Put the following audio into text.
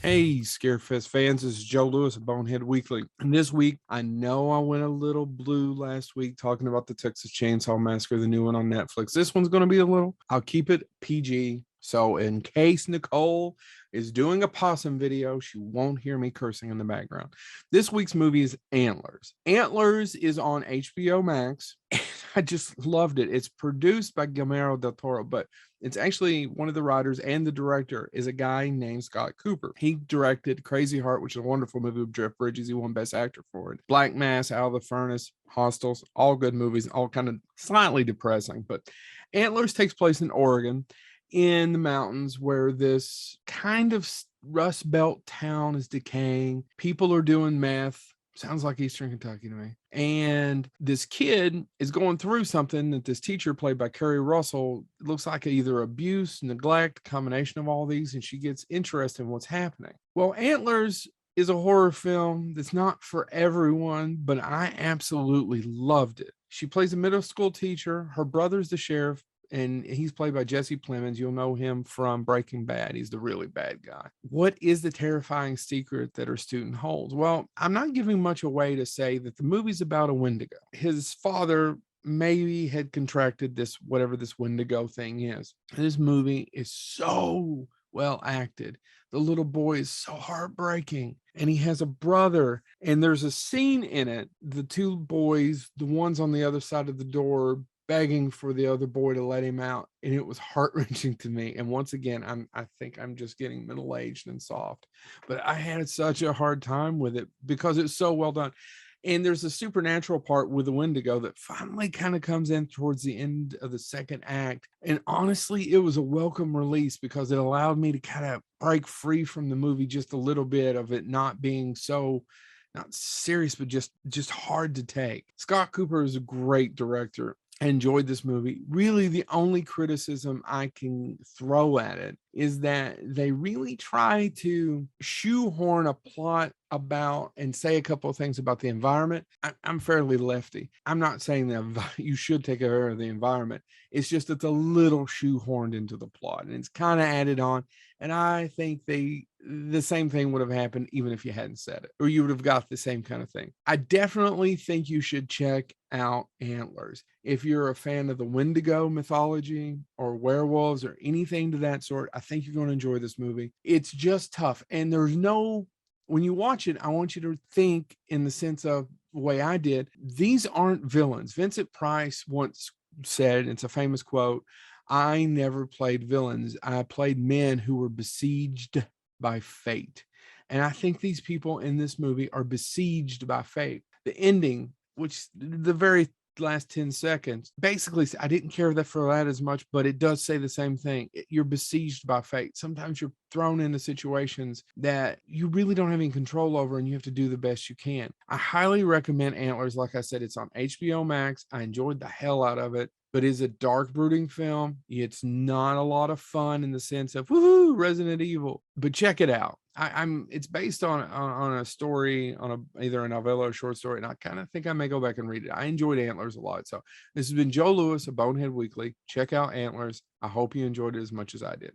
Hey, Scarefest fans, this is Joe Lewis of Bonehead Weekly. And this week, I know I went a little blue last week talking about the Texas Chainsaw Massacre, the new one on Netflix. This one's going to be I'll keep it PG. So, in case Nicole is doing a possum video, she won't hear me cursing in the background. This week's movie is Antlers. Antlers is on HBO Max. I just loved it. It's produced by Guillermo del Toro, but it's actually one of the writers and the director is a guy named Scott Cooper. He directed Crazy Heart, which is a wonderful movie with Jeff Bridges. He won Best Actor for it. Black Mass, Out of the Furnace, Hostels, all good movies, all kind of slightly depressing. But Antlers takes place in Oregon in the mountains where this kind of Rust Belt town is decaying. People are doing meth. Sounds like Eastern Kentucky to me. And this kid is going through something that this teacher, played by Kerry Russell, looks like either abuse, neglect, combination of all these, and she gets interested in what's happening. Well, Antlers is a horror film that's not for everyone, but I absolutely loved it. She plays a middle school teacher. Her brother's the sheriff, and he's played by Jesse Plemons. You'll know him from Breaking Bad. He's the really bad guy. What is the terrifying secret that her student holds? Well, I'm not giving much away to say that the movie's about a Wendigo. His father maybe had contracted this, whatever this Wendigo thing is. And this movie is so well acted. The little boy is so heartbreaking, and he has a brother, and there's a scene in it, the two boys, the ones on the other side of the door, begging for the other boy to let him out, and it was heart-wrenching to me. And once again, I think I'm just getting middle-aged and soft, but I had such a hard time with it because it's so well done. And there's a supernatural part with the Wendigo that finally kind of comes in towards the end of the second act. And honestly, it was a welcome release because it allowed me to kind of break free from the movie just a little bit, of it not being so, not serious, but just hard to take. Scott Cooper is a great director. I enjoyed this movie. Really, the only criticism I can throw at it is that they really try to shoehorn a plot about and say a couple of things about the environment. I'm fairly lefty. I'm not saying that you should take care of the environment. It's just it's a little shoehorned into the plot, and it's kind of added on. And I think the same thing would have happened even if you hadn't said it, or you would have got the same kind of thing. I definitely think you should check out Antlers. If you're a fan of the Wendigo mythology or werewolves or anything to that sort, I think you're going to enjoy this movie. It's just tough. And when you watch it, I want you to think in the sense of the way I did. These aren't villains. Vincent Price once said, it's a famous quote, "I never played villains. I played men who were besieged by fate." And I think these people in this movie are besieged by fate. The ending, which the very last 10 seconds, basically, I didn't care for that as much, but it does say the same thing. You're besieged by fate. Sometimes you're thrown into situations that you really don't have any control over, and you have to do the best you can. I highly recommend Antlers. Like I said, it's on HBO Max. I enjoyed the hell out of it, but it's a dark, brooding film. It's not a lot of fun in the sense of woohoo, Resident Evil, but check it out. It's based on a story, on either a novella or short story, and I kind of think I may go back and read it. I enjoyed Antlers a lot. So this has been Joe Lewis of Bonehead Weekly. Check out Antlers. I hope you enjoyed it as much as I did.